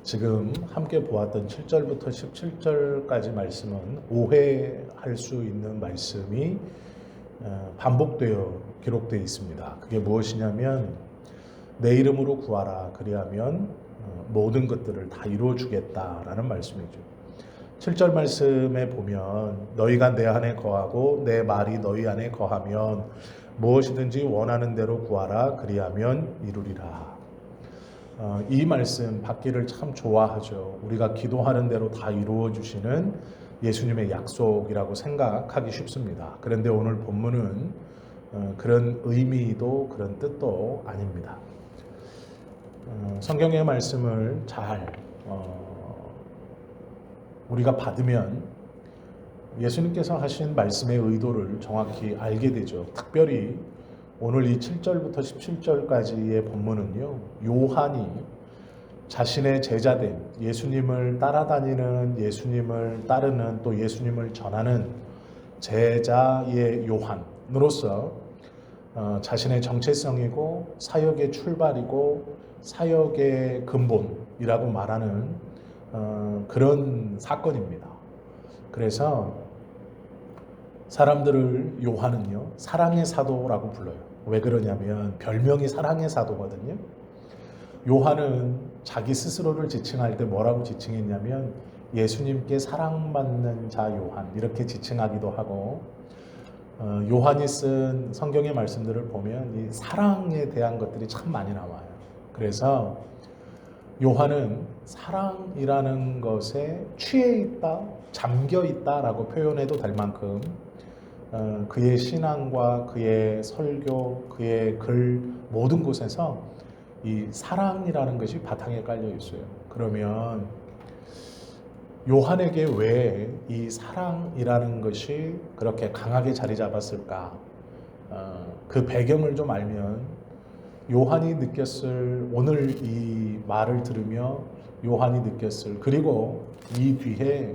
지금 함께 보았던 7절부터 17절까지 말씀은 오해할 수 있는 말씀이 반복되어 기록되어 있습니다. 그게 무엇이냐면 내 이름으로 구하라 그리하면 모든 것들을 다 이루어 주겠다라는 말씀이죠. 7절 말씀에 보면 너희가 내 안에 거하고 내 말이 너희 안에 거하면 무엇이든지 원하는 대로 구하라 그리하면 이루리라. 이 말씀 받기를 참 좋아하죠. 우리가 기도하는 대로 다 이루어 주시는 예수님의 약속이라고 생각하기 쉽습니다. 그런데 오늘 본문은 그런 의미도 그런 뜻도 아닙니다. 성경의 말씀을 잘 우리가 받으면 예수님께서 하신 말씀의 의도를 정확히 알게 되죠. 특별히 오늘 이 7절부터 17절까지의 본문은요, 요한이 자신의 제자된 예수님을 따라다니는, 예수님을 따르는, 또 예수님을 전하는 제자의 요한으로서 자신의 정체성이고 사역의 출발이고 사역의 근본이라고 말하는 그런 사건입니다. 그래서 사람들을 요한은요, 사랑의 사도라고 불러요. 왜 그러냐면 별명이 사랑의 사도거든요. 요한은 자기 스스로를 지칭할 때 뭐라고 지칭했냐면 예수님께 사랑받는 자 요한 이렇게 지칭하기도 하고, 요한이 쓴 성경의 말씀들을 보면 이 사랑에 대한 것들이 참 많이 나와요. 그래서 요한은 사랑이라는 것에 취해 있다, 잠겨 있다라고 표현해도 될 만큼 그의 신앙과 그의 설교, 그의 글 모든 곳에서 이 사랑이라는 것이 바탕에 깔려 있어요. 그러면 요한에게 왜 이 사랑이라는 것이 그렇게 강하게 자리 잡았을까? 그 배경을 좀 알면 요한이 느꼈을, 오늘 이 말을 들으며 요한이 느꼈을, 그리고 이 뒤에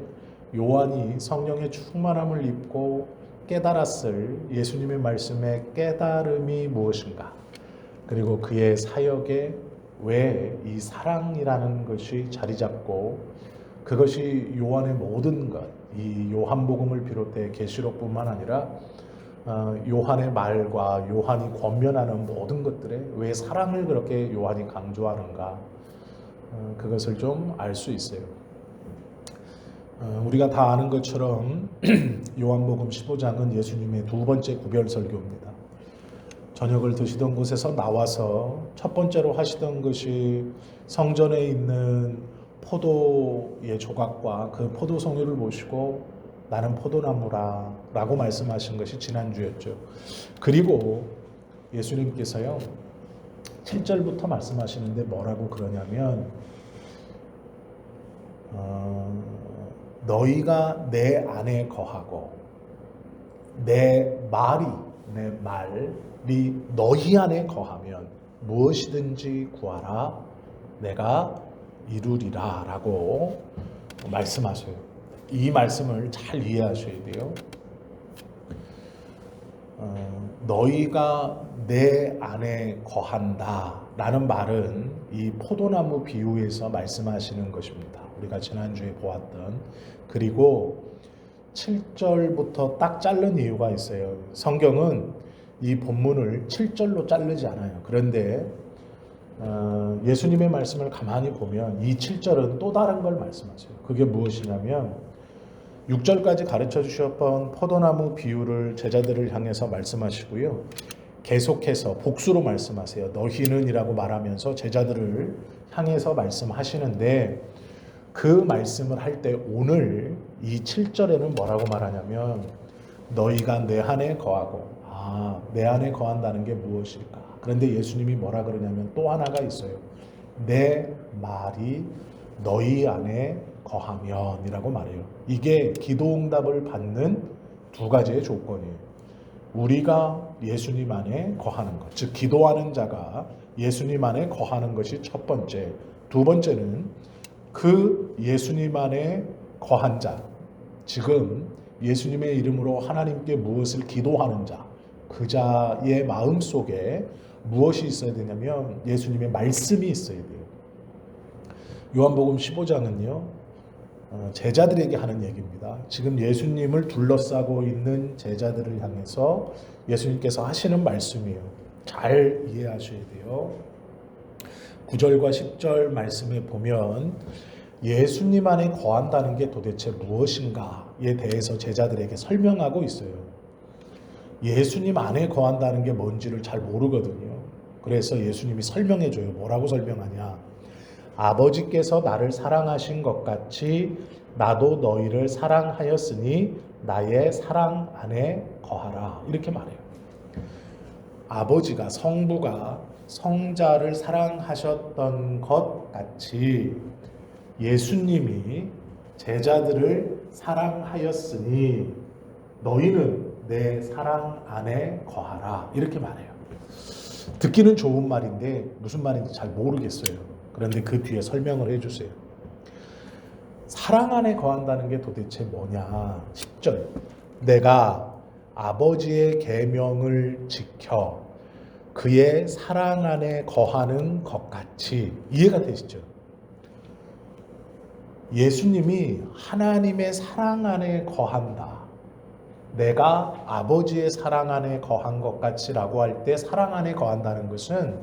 요한이 성령의 충만함을 입고 깨달았을 예수님의 말씀의 깨달음이 무엇인가, 그리고 그의 사역에 왜 이 사랑이라는 것이 자리 잡고 그것이 요한의 모든 것, 이 요한복음을 비롯해 계시록뿐만 아니라 요한의 말과 요한이 권면하는 모든 것들에 왜 사랑을 그렇게 요한이 강조하는가, 그것을 좀 알 수 있어요. 우리가 다 아는 것처럼 요한복음 15장은 예수님의 두 번째 구별 설교입니다. 저녁을 드시던 곳에서 나와서 첫 번째로 하시던 것이 성전에 있는 포도의 조각과 그 포도송이를 보시고 나는 포도나무라 라고 말씀하신 것이 지난주였죠. 그리고 예수님께서요 7절부터 말씀하시는데 뭐라고 그러냐면 너희가 내 안에 거하고 내 말이 너희 안에 거하면 무엇이든지 구하라 내가 이루리라 라고 말씀하세요. 이 말씀을 잘 이해하셔야 돼요. 너희가 내 안에 거한다 라는 말은 이 포도나무 비유에서 말씀하시는 것입니다. 우리가 지난주에 보았던, 그리고 7절부터 딱 자른 이유가 있어요. 성경은 이 본문을 7절로 자르지 않아요. 그런데 예수님의 말씀을 가만히 보면 이 7절은 또 다른 걸 말씀하세요. 그게 무엇이냐면 6절까지 가르쳐 주셨던 포도나무 비유를 제자들을 향해서 말씀하시고요. 계속해서 복수로 말씀하세요. 너희는 이라고 말하면서 제자들을 향해서 말씀하시는데, 그 말씀을 할 때 오늘 이 7절에는 뭐라고 말하냐면 너희가 내 안에 거하고, 내 안에 거한다는 게 무엇일까? 그런데 예수님이 뭐라 그러냐면 또 하나가 있어요. 내 말이 너희 안에 거하면 이라고 말해요. 이게 기도응답을 받는 두 가지의 조건이에요. 우리가 예수님 안에 거하는 것, 즉 기도하는 자가 예수님 안에 거하는 것이 첫 번째. 두 번째는 그 예수님 안에 거한 자, 지금 예수님의 이름으로 하나님께 무엇을 기도하는 자, 그 자의 마음속에 무엇이 있어야 되냐면 예수님의 말씀이 있어야 돼요. 요한복음 15장은요. 제자들에게 하는 얘기입니다. 지금 예수님을 둘러싸고 있는 제자들을 향해서 예수님께서 하시는 말씀이에요. 잘 이해하셔야 돼요. 9절과 10절 말씀에 보면 예수님 안에 거한다는 게 도대체 무엇인가에 대해서 제자들에게 설명하고 있어요. 예수님 안에 거한다는 게 뭔지를 잘 모르거든요. 그래서 예수님이 설명해줘요. 뭐라고 설명하냐? 아버지께서 나를 사랑하신 것 같이 나도 너희를 사랑하였으니 나의 사랑 안에 거하라. 이렇게 말해요. 아버지가, 성부가 성자를 사랑하셨던 것 같이 예수님이 제자들을 사랑하였으니 너희는 내 사랑 안에 거하라. 이렇게 말해요. 듣기는 좋은 말인데 무슨 말인지 잘 모르겠어요. 그런데 그 뒤에 설명을 해주세요. 사랑 안에 거한다는 게 도대체 뭐냐? 10절. 내가 아버지의 계명을 지켜 그의 사랑 안에 거하는 것 같이. 이해가 되시죠? 예수님이 하나님의 사랑 안에 거한다. 내가 아버지의 사랑 안에 거한 것 같이라고 할 때 사랑 안에 거한다는 것은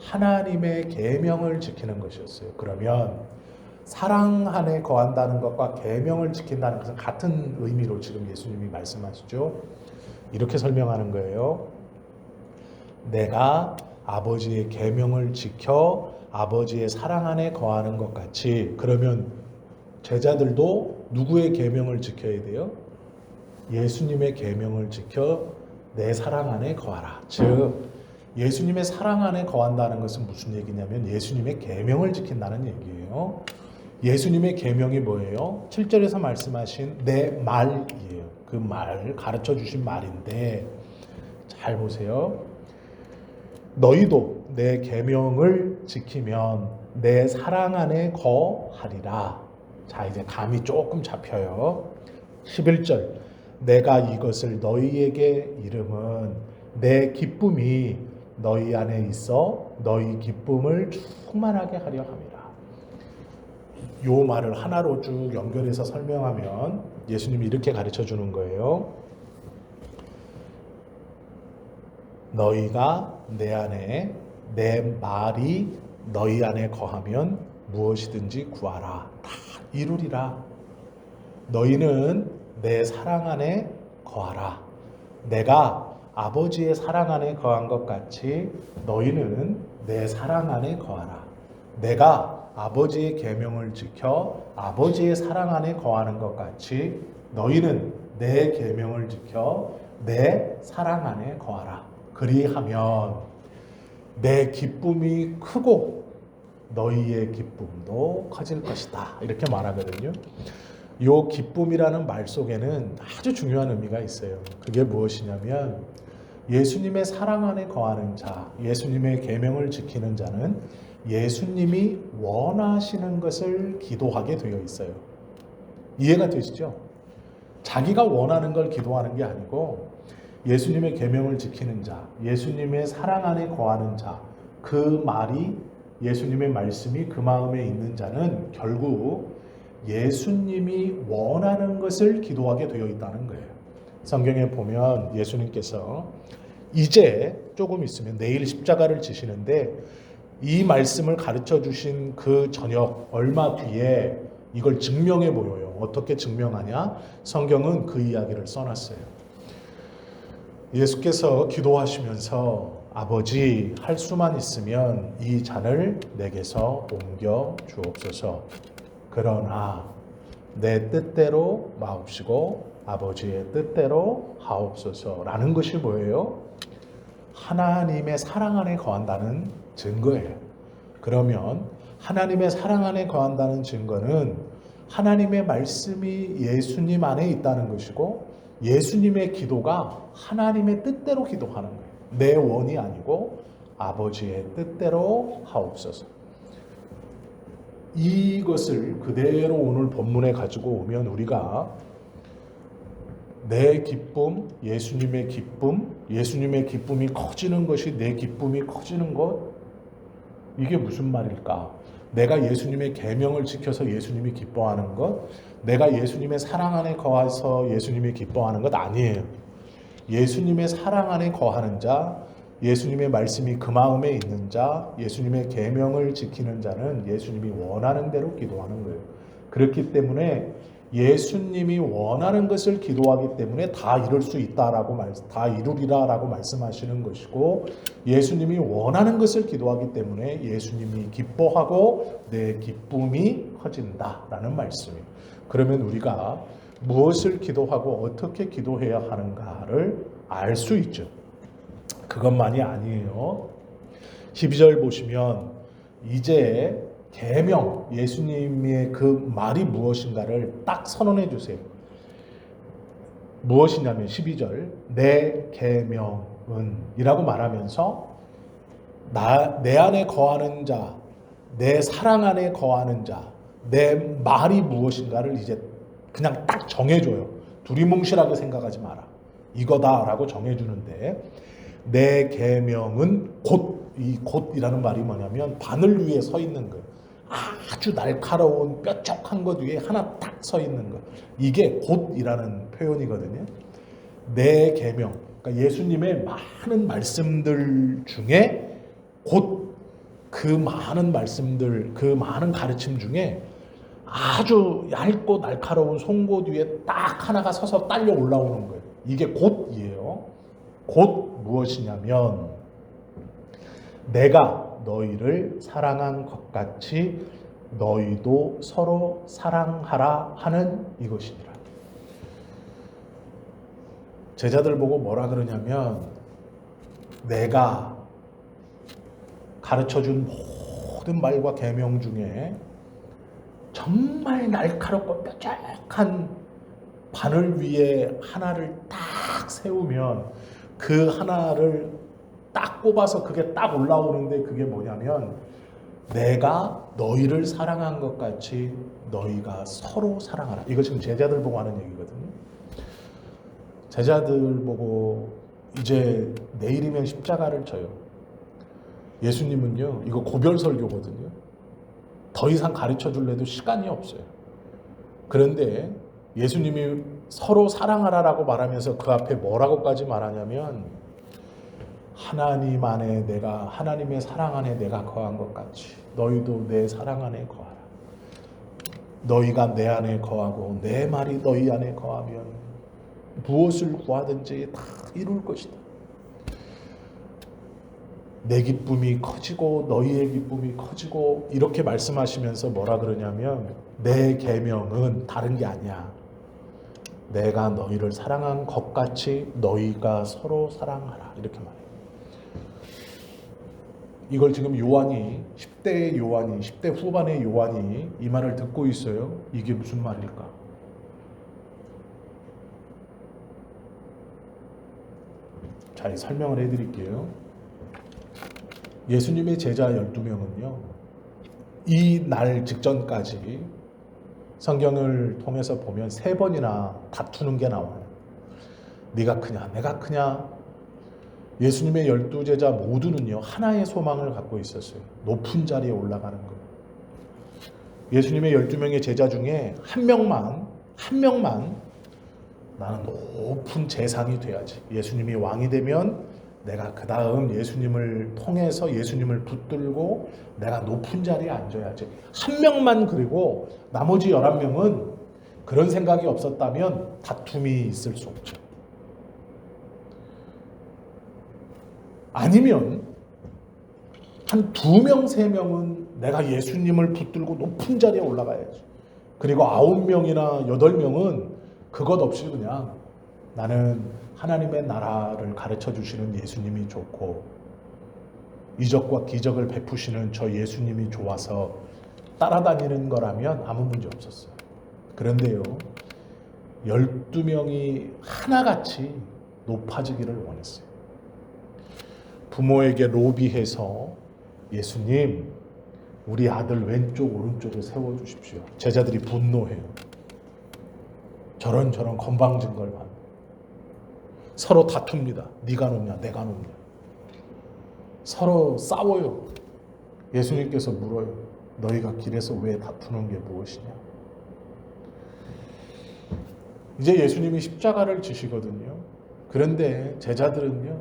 하나님의 계명을 지키는 것이었어요. 그러면 사랑 안에 거한다는 것과 계명을 지킨다는 것은 같은 의미로 지금 예수님이 말씀하시죠. 이렇게 설명하는 거예요. 내가 아버지의 계명을 지켜 아버지의 사랑 안에 거하는 것 같이. 그러면 제자들도 누구의 계명을 지켜야 돼요? 예수님의 계명을 지켜 내 사랑 안에 거하라. 즉 예수님의 사랑 안에 거한다는 것은 무슨 얘기냐면 예수님의 계명을 지킨다는 얘기예요. 예수님의 계명이 뭐예요? 7절에서 말씀하신 내 말이에요. 그 말, 가르쳐 주신 말인데 잘 보세요. 너희도 내 계명을 지키면 내 사랑 안에 거하리라. 자, 이제 감이 조금 잡혀요. 11절. 내가 이것을 너희에게 이름은 내 기쁨이 너희 안에 있어 너희 기쁨을 충만하게 하려 함이라. 요 말을 하나로 쭉 연결해서 설명하면 예수님이 이렇게 가르쳐 주는 거예요. 너희가 내 안에 내 말이 너희 안에 거하면 무엇이든지 구하라. 다 이루리라. 너희는 내 사랑 안에 거하라. 내가 아버지의 사랑 안에 거한 것 같이 너희는 내 사랑 안에 거하라. 내가 아버지의 계명을 지켜 아버지의 사랑 안에 거하는 것 같이 너희는 내 계명을 지켜 내 사랑 안에 거하라. 그리하면 내 기쁨이 크고 너희의 기쁨도 커질 것이다. 이렇게 말하거든요. 이 기쁨이라는 말 속에는 아주 중요한 의미가 있어요. 그게 무엇이냐면 예수님의 사랑 안에 거하는 자, 예수님의 계명을 지키는 자는 예수님이 원하시는 것을 기도하게 되어 있어요. 이해가 되시죠? 자기가 원하는 걸 기도하는 게 아니고 예수님의 계명을 지키는 자, 예수님의 사랑 안에 거하는 자, 그 말이 예수님의 말씀이 그 마음에 있는 자는 결국 예수님이 원하는 것을 기도하게 되어 있다는 거예요. 성경에 보면 예수님께서 이제 조금 있으면 내일 십자가를 지시는데 이 말씀을 가르쳐 주신 그 저녁 얼마 뒤에 이걸 증명해 보여요. 어떻게 증명하냐? 성경은 그 이야기를 써놨어요. 예수께서 기도하시면서 아버지, 할 수만 있으면 이 잔을 내게서 옮겨 주옵소서. 그러나 내 뜻대로 마옵시고 아버지의 뜻대로 하옵소서라는 것이 뭐예요? 하나님의 사랑 안에 거한다는 증거예요. 그러면 하나님의 사랑 안에 거한다는 증거는 하나님의 말씀이 예수님 안에 있다는 것이고 예수님의 기도가 하나님의 뜻대로 기도하는 거예요. 내 원이 아니고 아버지의 뜻대로 하옵소서. 이것을 그대로 오늘 본문에 가지고 오면 우리가 내 기쁨, 예수님의 기쁨이 커지는 것이 내 기쁨이 커지는 것, 이게 무슨 말일까? 내가 예수님의 계명을 지켜서 예수님이 기뻐하는 것, 내가 예수님의 사랑 안에 거해서 예수님이 기뻐하는 것 아니에요. 예수님의 사랑 안에 거하는 자, 예수님의 말씀이 그 마음에 있는 자, 예수님의 계명을 지키는 자는 예수님이 원하는 대로 기도하는 거예요. 그렇기 때문에 예수님이 원하는 것을 기도하기 때문에 다 이룰 수 있다라고 다 이루리라라고 말씀하시는 것이고, 예수님이 원하는 것을 기도하기 때문에 예수님이 기뻐하고 내 기쁨이 커진다라는 말씀이에요. 그러면 우리가 무엇을 기도하고 어떻게 기도해야 하는가를 알 수 있죠. 그것만이 아니에요. 12절 보시면 이제 계명, 예수님의 그 말이 무엇인가를 딱 선언해 주세요. 무엇이냐면 12절 내 계명은 이라고 말하면서 내 안에 거하는 자, 내 사랑 안에 거하는 자, 내 말이 무엇인가를 이제 그냥 딱 정해줘요. 두리뭉실하게 생각하지 마라. 이거다라고 정해주는데, 내 계명은 곧, 이 곧이라는 말이 뭐냐면 바늘 위에 서 있는 거예요. 아주 날카로운 뾰족한 것 위에 하나 딱 서 있는 것. 이게 곧이라는 표현이거든요. 내 계명, 그러니까 예수님의 많은 말씀들 중에 곧 그 많은 말씀들, 그 많은 가르침 중에 아주 얇고 날카로운 송곳 위에 딱 하나가 서서 딸려 올라오는 거예요. 이게 곧이에요. 곧 무엇이냐면 내가 너희를 사랑한 것 같이 너희도 서로 사랑하라 하는 이것이니라. 제자들 보고 뭐라 그러냐면 내가 가르쳐준 모든 말과 계명 중에 정말 날카롭고 뾰족한 바늘 위에 하나를 딱 세우면 그 하나를 딱 뽑아서 그게 딱 올라오는데 그게 뭐냐면 내가 너희를 사랑한 것 같이 너희가 서로 사랑하라. 이거 지금 제자들 보고 하는 얘기거든요. 제자들 보고 이제 내일이면 십자가를 져요. 예수님은요, 이거 고별 설교거든요. 더 이상 가르쳐 줄래도 시간이 없어요. 그런데 예수님이 서로 사랑하라라고 말하면서 그 앞에 뭐라고까지 말하냐면 하나님 안에 내가, 하나님의 사랑 안에 내가 거한 것 같이 너희도 내 사랑 안에 거하라. 너희가 내 안에 거하고 내 말이 너희 안에 거하면 무엇을 구하든지 다 이룰 것이다. 내 기쁨이 커지고 너희의 기쁨이 커지고 이렇게 말씀하시면서 뭐라 그러냐면 내 계명은 다른 게 아니야. 내가 너희를 사랑한 것 같이 너희가 서로 사랑하라. 이렇게 말해요. 이걸 지금 요한이 10대 후반의 요한이 이 말을 듣고 있어요. 이게 무슨 말일까? 자, 설명을 해드릴게요. 예수님의 제자 12명은요. 이 날 직전까지 성경을 통해서 보면 3번이나 다투는 게 나와요. 네가 크냐 내가 크냐. 예수님의 12제자 모두는요. 하나의 소망을 갖고 있었어요. 높은 자리에 올라가는 거예요. 예수님의 12명의 제자 중에 한 명만 나는 높은 재상이 돼야지. 예수님이 왕이 되면 내가 그 다음 예수님을 통해서 예수님을 붙들고 내가 높은 자리에 앉아야지. 한 명만. 그리고 나머지 11명은 그런 생각이 없었다면 다툼이 있을 수 없죠. 아니면 한 2명, 3명은 내가 예수님을 붙들고 높은 자리에 올라가야지. 그리고 9명이나 8명은 그것 없이 그냥 나는 하나님의 나라를 가르쳐 주시는 예수님이 좋고 이적과 기적을 베푸시는 저 예수님이 좋아서 따라다니는 거라면 아무 문제 없었어요. 그런데요, 12명이 하나같이 높아지기를 원했어요. 부모에게 로비해서 예수님, 우리 아들 왼쪽 오른쪽에 세워주십시오. 제자들이 분노해요. 저런 건방진 걸 봐. 서로 다툽니다. 네가 높냐 내가 높냐. 서로 싸워요. 예수님께서 물어요. 너희가 길에서 왜 다투는 게 무엇이냐? 이제 예수님이 십자가를 지시거든요. 그런데 제자들은요,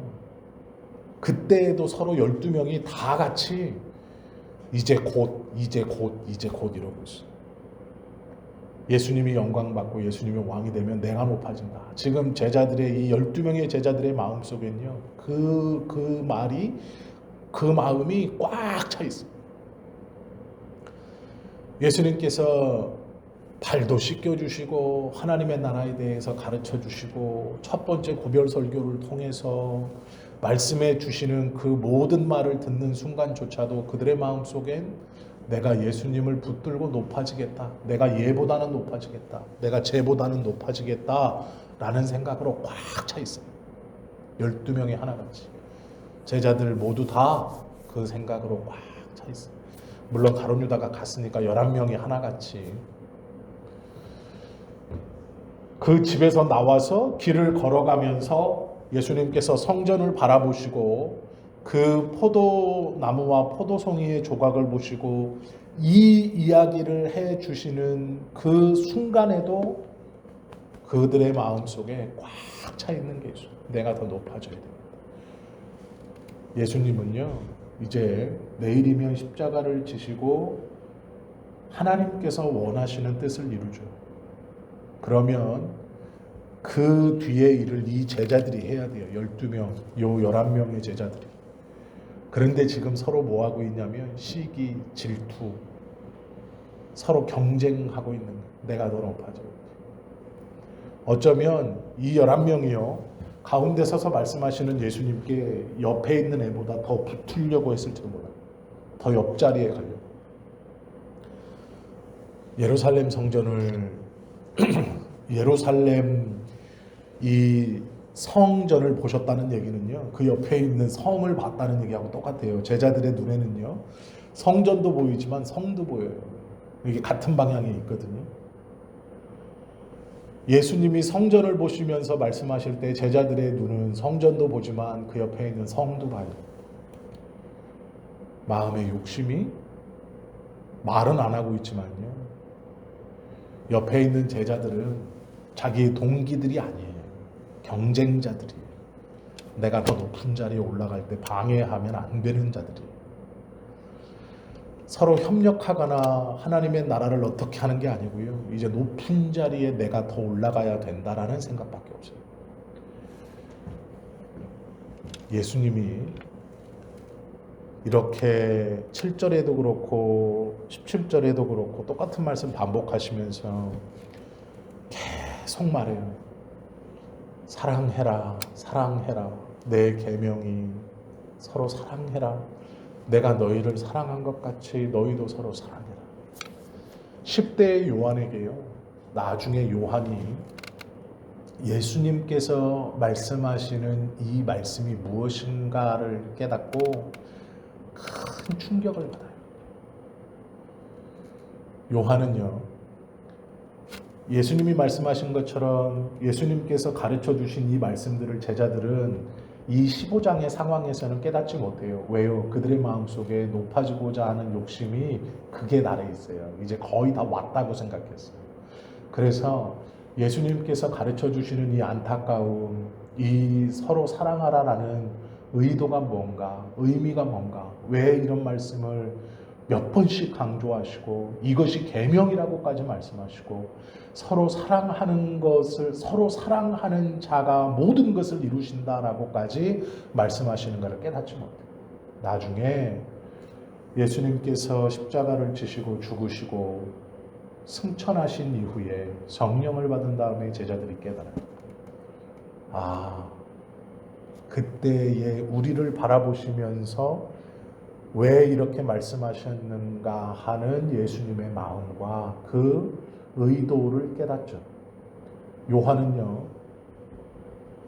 그때에도 서로 12명이 다 같이 이제 곧 이러고 있어요. 예수님이 영광받고 예수님이 왕이 되면 내가 높아진다. 지금 제자들의 이 12명의 제자들의 마음속엔요, 그 말이, 그 마음이 꽉 차 있어요. 예수님께서 발도 씻겨주시고 하나님의 나라에 대해서 가르쳐주시고 첫 번째 구별 설교를 통해서 말씀해 주시는 그 모든 말을 듣는 순간조차도 그들의 마음속엔 내가 예수님을 붙들고 높아지겠다. 내가 얘보다는 높아지겠다. 내가 쟤보다는 높아지겠다. 라는 생각으로 꽉 차 있어요. 12명이 하나같이. 제자들 모두 다 그 생각으로 꽉 차 있어요. 물론 가룟 유다가 갔으니까 11명이 하나같이. 그 집에서 나와서 길을 걸어가면서 예수님께서 성전을 바라보시고 그 포도나무와 포도송이의 조각을 보시고 이 이야기를 해 주시는 그 순간에도 그들의 마음속에 꽉 차 있는 게 있어요. 내가 더 높아져야 됩니다. 예수님은요, 이제 내일이면 십자가를 지시고 하나님께서 원하시는 뜻을 이루죠. 그러면 그 뒤에 일을 이 제자들이 해야 돼요. 12명, 요 11명의 제자들이. 그런데 지금 서로 뭐 하고 있냐면 시기, 질투, 서로 경쟁하고 있는 거예요. 내가 더 높아져. 어쩌면 이 11명이요, 가운데 서서 말씀하시는 예수님께 옆에 있는 애보다 더 붙으려고 했을지도 몰라요. 더 옆자리에 가려고. 예루살렘 성전을 예루살렘 이 성전을 보셨다는 얘기는요, 그 옆에 있는 성을 봤다는 얘기하고 똑같아요. 제자들의 눈에는요, 성전도 보이지만 성도 보여요. 이게 같은 방향에 있거든요. 예수님이 성전을 보시면서 말씀하실 때 제자들의 눈은 성전도 보지만 그 옆에 있는 성도 봐요. 마음의 욕심이, 말은 안 하고 있지만요, 옆에 있는 제자들은 자기의 동기들이 아니에요. 경쟁자들이에요. 내가 더 높은 자리에 올라갈 때 방해하면 안 되는 자들이에요. 서로 협력하거나 하나님의 나라를 어떻게 하는 게 아니고요, 이제 높은 자리에 내가 더 올라가야 된다라는 생각밖에 없어요. 예수님이 이렇게 7절에도 그렇고 17절에도 그렇고 똑같은 말씀 반복하시면서 계속 말해요. 사랑해라, 사랑해라. 내 계명이 서로 사랑해라. 내가 너희를 사랑한 것 같이 너희도 서로 사랑해라. 10대의 요한에게요, 나중에 요한이 예수님께서 말씀하시는 이 말씀이 무엇인가를 깨닫고 큰 충격을 받아요. 요한은요, 예수님이 말씀하신 것처럼 예수님께서 가르쳐 주신 이 말씀들을 제자들은 이 15장의 상황에서는 깨닫지 못해요. 왜요? 그들의 마음속에 높아지고자 하는 욕심이 극에 달해 있어요. 이제 거의 다 왔다고 생각했어요. 그래서 예수님께서 가르쳐 주시는 이 안타까움, 이 서로 사랑하라라는 의도가 뭔가, 의미가 뭔가, 왜 이런 말씀을 몇 번씩 강조하시고 이것이 계명이라고까지 말씀하시고 서로 사랑하는 것을, 서로 사랑하는 자가 모든 것을 이루신다라고까지 말씀하시는 것을 깨닫지 못해요. 나중에 예수님께서 십자가를 지시고 죽으시고 승천하신 이후에 성령을 받은 다음에 제자들이 깨달아요. 아, 그때의 우리를 바라보시면서 왜 이렇게 말씀하셨는가 하는 예수님의 마음과 그 의도를 깨닫죠. 요한은요,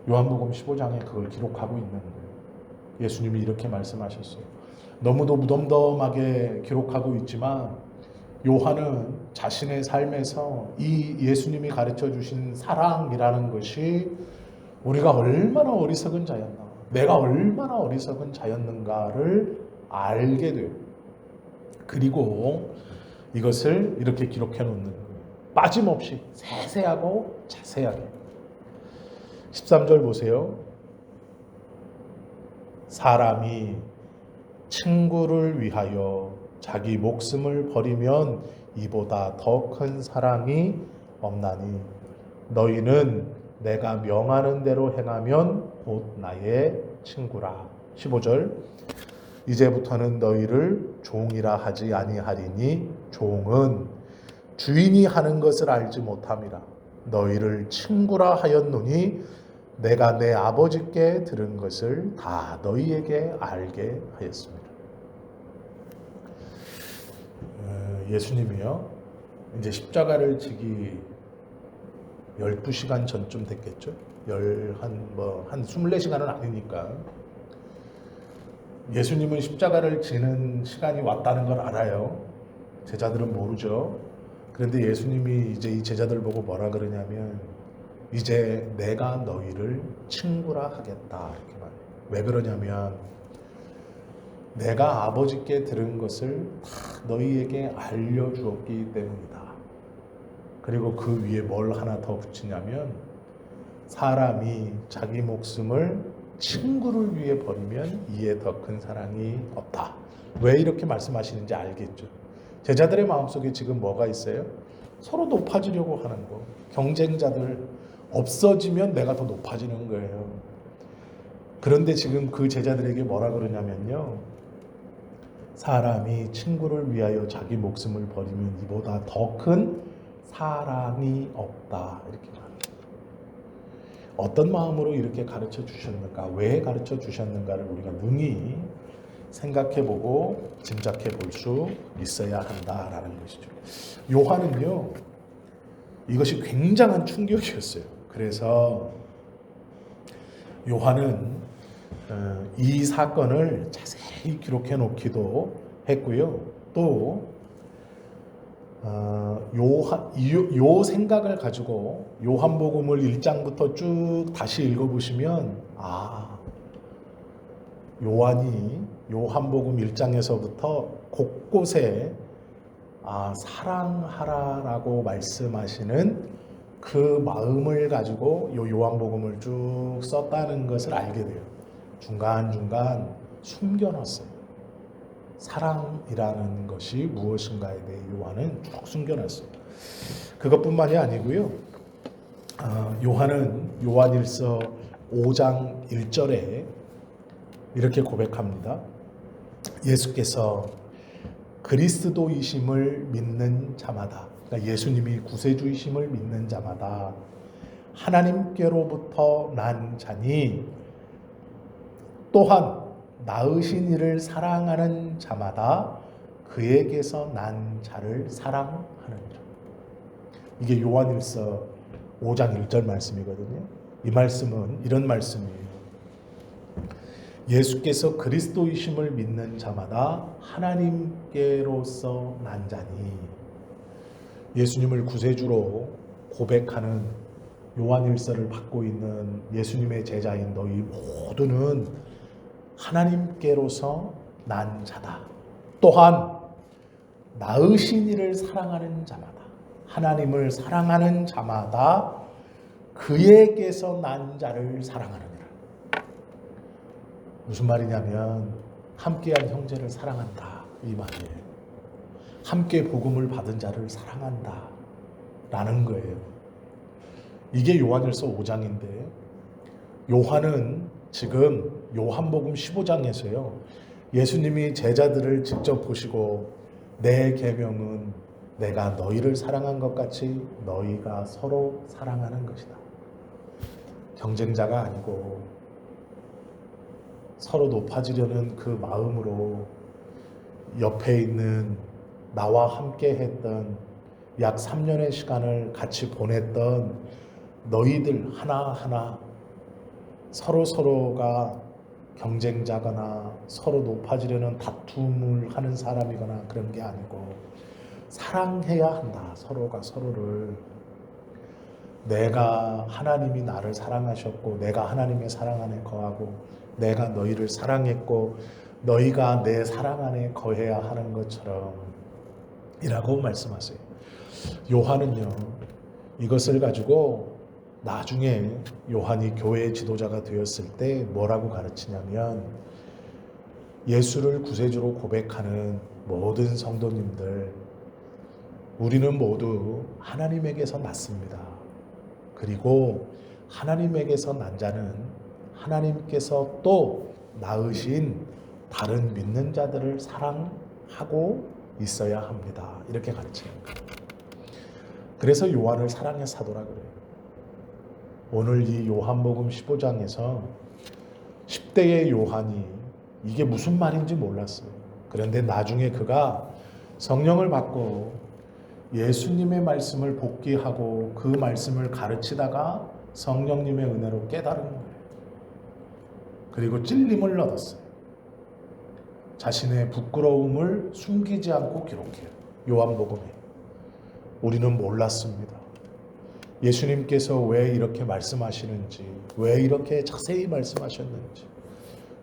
요한복음 15장에 그걸 기록하고 있는 거예요. 예수님이 이렇게 말씀하셨어요. 너무도 무덤덤하게 기록하고 있지만 요한은 자신의 삶에서 이 예수님이 가르쳐 주신 사랑이라는 것이 우리가 얼마나 어리석은 자였나, 내가 얼마나 어리석은 자였는가를 알게 돼요. 그리고 이것을 이렇게 기록해 놓는 거예요. 빠짐없이 세세하고 자세하게. 13절 보세요. 사람이 친구를 위하여 자기 목숨을 버리면 이보다 더 큰 사랑이 없나니 너희는 내가 명하는 대로 행하면 곧 나의 친구라. 15절 이제부터는 너희를 종이라 하지 아니하리니 종은 주인이 하는 것을 알지 못함이라. 너희를 친구라 하였노니 내가 내 아버지께 들은 것을 다 너희에게 알게 하였습니다. 예수님이요, 이제 십자가를 지기 12시간 전쯤 됐겠죠? 한 24시간은 아니니까. 예수님은 십자가를 지는 시간이 왔다는 걸 알아요. 제자들은 모르죠. 그런데 예수님이 이제 이 제자들 보고 뭐라 그러냐면 이제 내가 너희를 친구라 하겠다 이렇게 말해요. 왜 그러냐면 내가 아버지께 들은 것을 다 너희에게 알려주었기 때문이다. 그리고 그 위에 뭘 하나 더 붙이냐면 사람이 자기 목숨을 친구를 위해 버리면 이에 더 큰 사랑이 없다. 왜 이렇게 말씀하시는지 알겠죠? 제자들의 마음속에 지금 뭐가 있어요? 서로 높아지려고 하는 거. 경쟁자들 없어지면 내가 더 높아지는 거예요. 그런데 지금 그 제자들에게 뭐라 그러냐면요. 사람이 친구를 위하여 자기 목숨을 버리면 이보다 더 큰 사랑이 없다. 이렇게 말합니다. 어떤 마음으로 이렇게 가르쳐 주셨는가? 왜 가르쳐 주셨는가를 우리가 능히 생각해보고 짐작해 볼 수 있어야 한다라는 것이죠. 요한은요, 이것이 굉장한 충격이었어요. 그래서 요한은 이 사건을 자세히 기록해 놓기도 했고요. 또 요 생각을 가지고 요한복음을 1장부터 쭉 다시 읽어보시면 요한이 요한복음 1장에서부터 곳곳에 사랑하라라고 말씀하시는 그 마음을 가지고 요한복음을 쭉 썼다는 것을 알게 돼요. 중간중간 숨겨놨어요. 사랑이라는 것이 무엇인가에 대해 요한은 쭉 숨겨놨어요. 그것뿐만이 아니고요. 요한은 요한일서 5장 1절에 이렇게 고백합니다. 예수께서 그리스도이심을 믿는 자마다, 그러니까 예수님이 구세주이심을 믿는 자마다 하나님께로부터 난 자니 또한 낳으신 이를 사랑하는 자마다 그에게서 난 자를 사랑하느니라. 이게 요한일서 5장 1절 말씀이거든요. 이 말씀은 이런 말씀이에요. 예수께서 그리스도이심을 믿는 자마다 하나님께로서 난 자니, 예수님을 구세주로 고백하는 요한일서를 받고 있는 예수님의 제자인 너희 모두는 하나님께로서 난 자다. 또한 낳으신 이를 사랑하는 자마다, 하나님을 사랑하는 자마다 그에게서 난 자를 사랑하느니라. 무슨 말이냐면 함께한 형제를 사랑한다 이 말이에요. 함께 복음을 받은 자를 사랑한다 라는 거예요. 이게 요한일서 5장인데 요한은 지금 요한복음 15장에서요. 예수님이 제자들을 직접 보시고 내 계명은 내가 너희를 사랑한 것 같이 너희가 서로 사랑하는 것이다. 경쟁자가 아니고 서로 높아지려는 그 마음으로 옆에 있는 나와 함께 했던 약 3년의 시간을 같이 보냈던 너희들 하나하나 서로가 경쟁자거나 서로 높아지려는 다툼을 하는 사람이거나 그런 게 아니고 사랑해야 한다. 서로가 서로를. 내가 하나님이 나를 사랑하셨고 내가 하나님의 사랑 안에 거하고 내가 너희를 사랑했고 너희가 내 사랑 안에 거해야 하는 것처럼 이라고 말씀하세요. 요한은요, 이것을 가지고 나중에 요한이 교회 지도자가 되었을 때 뭐라고 가르치냐면, 예수를 구세주로 고백하는 모든 성도님들, 우리는 모두 하나님에게서 났습니다. 그리고 하나님에게서 난 자는 하나님께서 또 낳으신 다른 믿는 자들을 사랑하고 있어야 합니다. 이렇게 가르치는 거예요. 그래서 요한을 사랑의 사도라 그래요. 오늘 이 요한복음 15장에서 10대의 요한이 이게 무슨 말인지 몰랐어요. 그런데 나중에 그가 성령을 받고 예수님의 말씀을 복기하고 그 말씀을 가르치다가 성령님의 은혜로 깨달은 거예요. 그리고 찔림을 얻었어요. 자신의 부끄러움을 숨기지 않고 기록해요. 요한복음에. 우리는 몰랐습니다. 예수님께서 왜 이렇게 말씀하시는지, 왜 이렇게 자세히 말씀하셨는지,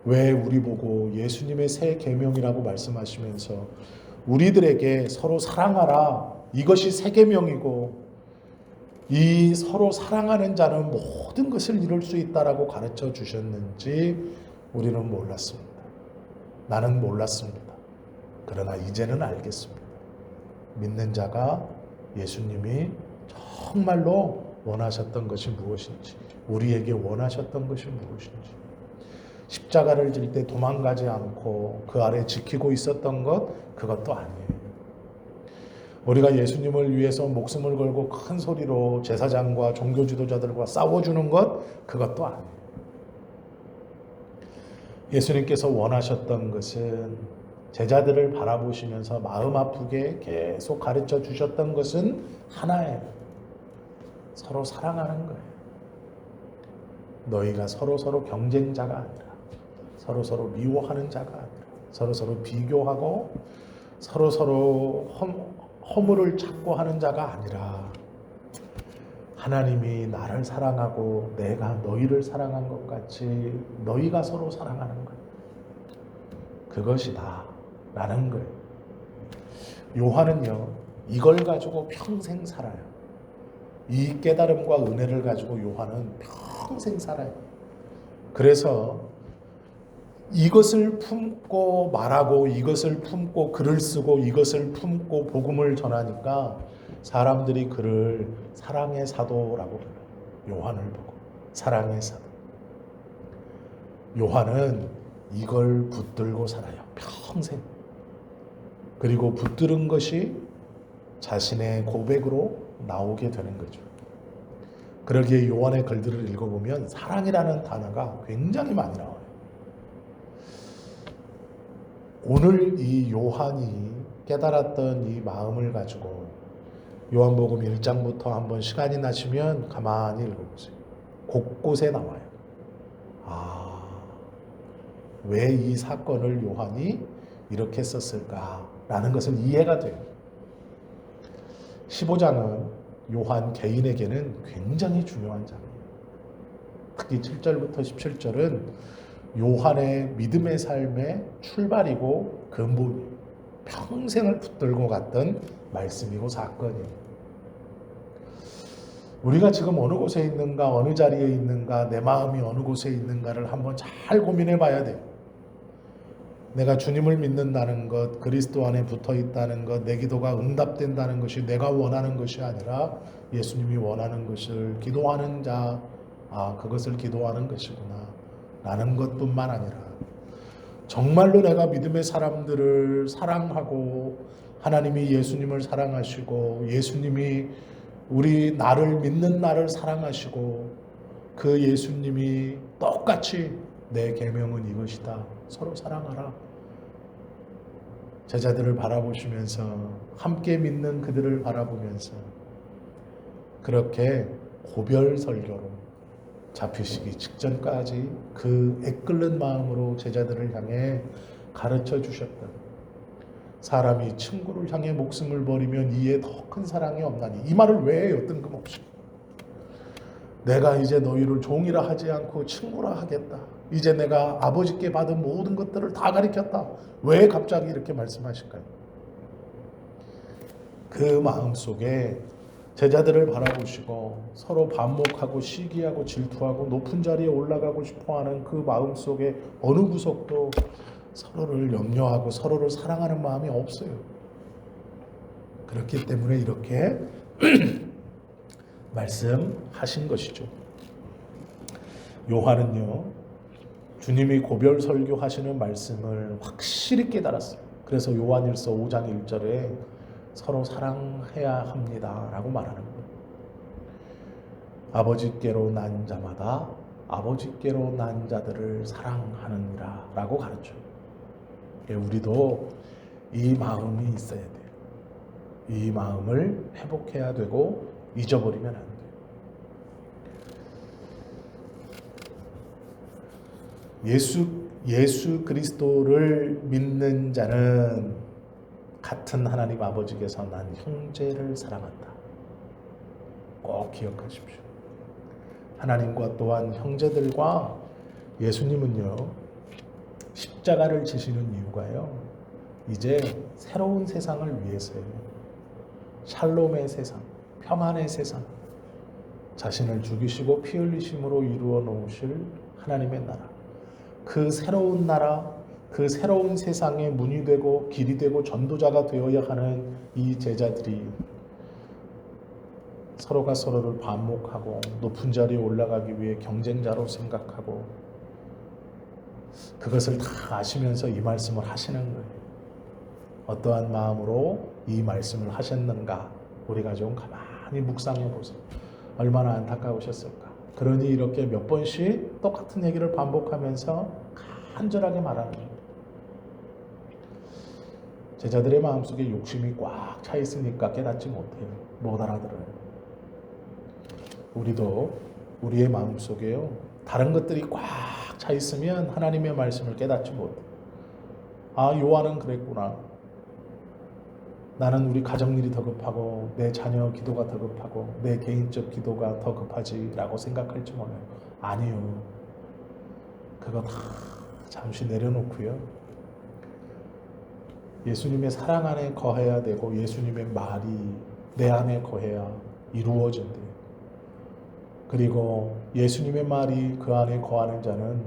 왜 우리 보고 예수님의 새 계명이라고 말씀하시면서 우리들에게 서로 사랑하라, 이것이 새 계명이고 이 서로 사랑하는 자는 모든 것을 이룰 수 있다라고 가르쳐 주셨는지 우리는 몰랐습니다. 나는 몰랐습니다. 그러나 이제는 알겠습니다. 믿는 자가 예수님이 정말로 원하셨던 것이 무엇인지, 우리에게 원하셨던 것이 무엇인지, 십자가를 질 때 도망가지 않고 그 아래 지키고 있었던 것, 그것도 아니에요. 우리가 예수님을 위해서 목숨을 걸고 큰 소리로 제사장과 종교 지도자들과 싸워주는 것, 그것도 아니에요. 예수님께서 원하셨던 것은, 제자들을 바라보시면서 마음 아프게 계속 가르쳐 주셨던 것은 하나예요. 서로 사랑하는 거예요. 너희가 서로 경쟁자가 아니라, 서로 미워하는 자가 아니라, 서로 비교하고 서로 허물을 찾고 하는 자가 아니라, 하나님이 나를 사랑하고 내가 너희를 사랑한 것 같이 너희가 서로 사랑하는 거예요. 그것이다 라는 거예요. 요한은요, 이걸 가지고 평생 살아요. 이 깨달음과 은혜를 가지고 요한은 평생 살아요. 그래서 이것을 품고 말하고, 이것을 품고 글을 쓰고, 이것을 품고 복음을 전하니까 사람들이 그를 사랑의 사도라고 불러요. 요한을 보고 사랑의 사도. 요한은 이걸 붙들고 살아요. 평생. 그리고 붙들은 것이 자신의 고백으로 나오게 되는 거죠. 그러기에 요한의 글들을 읽어보면 사랑이라는 단어가 굉장히 많이 나와요. 오늘 이 요한이 깨달았던 이 마음을 가지고 요한복음 1장부터 한번 시간이 나시면 가만히 읽어보세요. 곳곳에 나와요. 왜 이 사건을 요한이 이렇게 썼을까라는 것을 이해가 돼요. 15장은 요한 개인에게는 굉장히 중요한 장이에요. 특히 7절부터 17절은 요한의 믿음의 삶의 출발이고 근본이에요. 평생을 붙들고 갔던 말씀이고 사건이에요. 우리가 지금 어느 곳에 있는가, 어느 자리에 있는가, 내 마음이 어느 곳에 있는가를 한번 잘 고민해 봐야 돼요. 내가 주님을 믿는다는 것, 그리스도 안에 붙어 있다는 것, 내 기도가 응답된다는 것이 내가 원하는 것이 아니라 예수님이 원하는 것을 기도하는 자, 그것을 기도하는 것이구나 라는 것뿐만 아니라, 정말로 내가 믿음의 사람들을 사랑하고 하나님이 예수님을 사랑하시고 예수님이 나를 믿는 나를 사랑하시고 그 예수님이 똑같이 내 계명은 이것이다, 서로 사랑하라. 제자들을 바라보시면서, 함께 믿는 그들을 바라보면서 그렇게 고별 설교로 잡히시기 직전까지 그 애끓는 마음으로 제자들을 향해 가르쳐 주셨던, 사람이 친구를 향해 목숨을 버리면 이에 더 큰 사랑이 없나니, 이 말을 왜 해요? 뜬금없이. 내가 이제 너희를 종이라 하지 않고 친구라 하겠다. 이제 내가 아버지께 받은 모든 것들을 다 가르쳤다. 왜 갑자기 이렇게 말씀하실까요? 그 마음 속에 제자들을 바라보시고 서로 반목하고 시기하고 질투하고 높은 자리에 올라가고 싶어하는 그 마음 속에 어느 구석도 서로를 염려하고 서로를 사랑하는 마음이 없어요. 그렇기 때문에 이렇게 말씀하신 것이죠. 요한은요, 주님이 고별 설교하시는 말씀을 확실히 깨달았어요. 그래서 요한일서 5장 1절에 서로 사랑해야 합니다 라고 말하는 거예요. 아버지께로 난 자마다 아버지께로 난 자들을 사랑하느니라 라고 가르쳐요. 우리도 이 마음이 있어야 돼요. 이 마음을 회복해야 되고 잊어버리면 안 돼요. 예수 그리스도를 믿는 자는 같은 하나님 아버지께서 난 형제를 사랑한다. 꼭 기억하십시오. 하나님과 또한 형제들과 예수님은요, 십자가를 지시는 이유가요, 이제 새로운 세상을 위해서예요. 샬롬의 세상, 평안의 세상, 자신을 죽이시고 피 흘리심으로 이루어 놓으실 하나님의 나라, 그 새로운 나라, 그 새로운 세상의 문이 되고 길이 되고 전도자가 되어야 하는 이 제자들이 서로가 서로를 반목하고 높은 자리에 올라가기 위해 경쟁자로 생각하고 그것을 다 아시면서 이 말씀을 하시는 거예요. 어떠한 마음으로 이 말씀을 하셨는가 우리가 좀 가만히 묵상해 보세요. 얼마나 안타까우셨을까. 그러니 이렇게 몇 번씩 똑같은 얘기를 반복하면서 간절하게 말하는 거예요. 제자들의 마음속에 욕심이 꽉 차 있으니까 깨닫지 못해요. 못 알아들어요. 우리도 우리의 마음속에요, 다른 것들이 꽉 차 있으면 하나님의 말씀을 깨닫지 못해요. 아, 요한은 그랬구나. 나는 우리 가정일이 더 급하고 내 자녀 기도가 더 급하고 내 개인적 기도가 더 급하지 라고 생각할지 몰라요. 아니요. 그거 다 잠시 내려놓고요, 예수님의 사랑 안에 거해야 되고 예수님의 말이 내 안에 거해야 이루어진대요. 그리고 예수님의 말이 그 안에 거하는 자는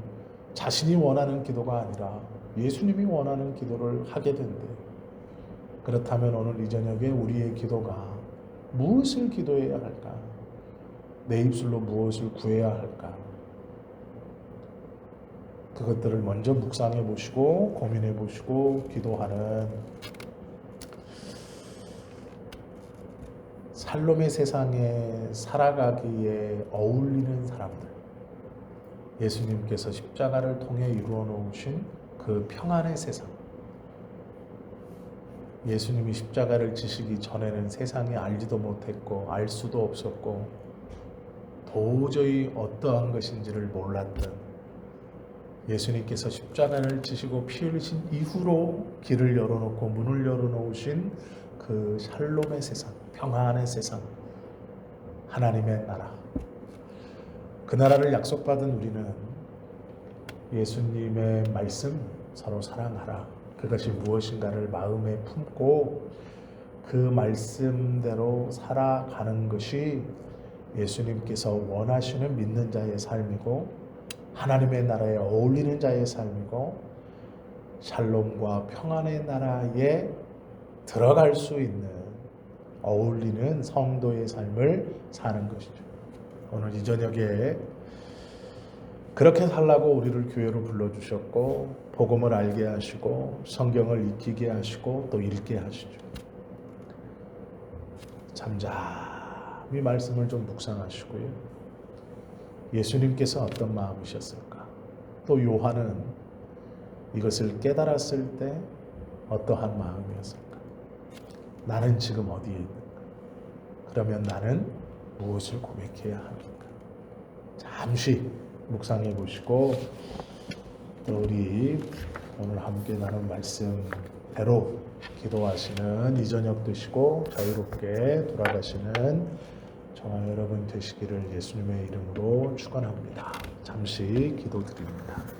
자신이 원하는 기도가 아니라 예수님이 원하는 기도를 하게 된대요. 그렇다면 오늘 이 저녁에 우리의 기도가 무엇을 기도해야 할까? 내 입술로 무엇을 구해야 할까? 그것들을 먼저 묵상해 보시고 고민해 보시고 기도하는 샬롬의 세상에 살아가기에 어울리는 사람들, 예수님께서 십자가를 통해 이루어 놓으신 그 평안의 세상, 예수님이 십자가를 지시기 전에는 세상이 알지도 못했고 알 수도 없었고 도저히 어떠한 것인지를 몰랐던 예수님께서 십자가를 지시고 피 흘리신 이후로 길을 열어놓고 문을 열어놓으신 그 샬롬의 세상, 평안의 세상, 하나님의 나라, 그 나라를 약속받은 우리는 예수님의 말씀, 서로 사랑하라, 그것이 무엇인가를 마음에 품고 그 말씀대로 살아가는 것이 예수님께서 원하시는 믿는 자의 삶이고 하나님의 나라에 어울리는 자의 삶이고 샬롬과 평안의 나라에 들어갈 수 있는 어울리는 성도의 삶을 사는 것이죠. 오늘 이 저녁에 그렇게 살라고 우리를 교회로 불러주셨고 복음을 알게 하시고 성경을 익히게 하시고 또 읽게 하시죠. 잠잠히 말씀을 좀 묵상하시고요. 예수님께서 어떤 마음이셨을까? 또 요한은 이것을 깨달았을 때 어떠한 마음이었을까? 나는 지금 어디에 있는가? 그러면 나는 무엇을 고백해야 합니까? 잠시 묵상해 보시고 또 우리 오늘 함께 나눈 말씀대로 기도하시는 이 저녁 되시고 자유롭게 돌아가시는 저와 여러분 되시기를 예수님의 이름으로 축원합니다. 잠시 기도드립니다.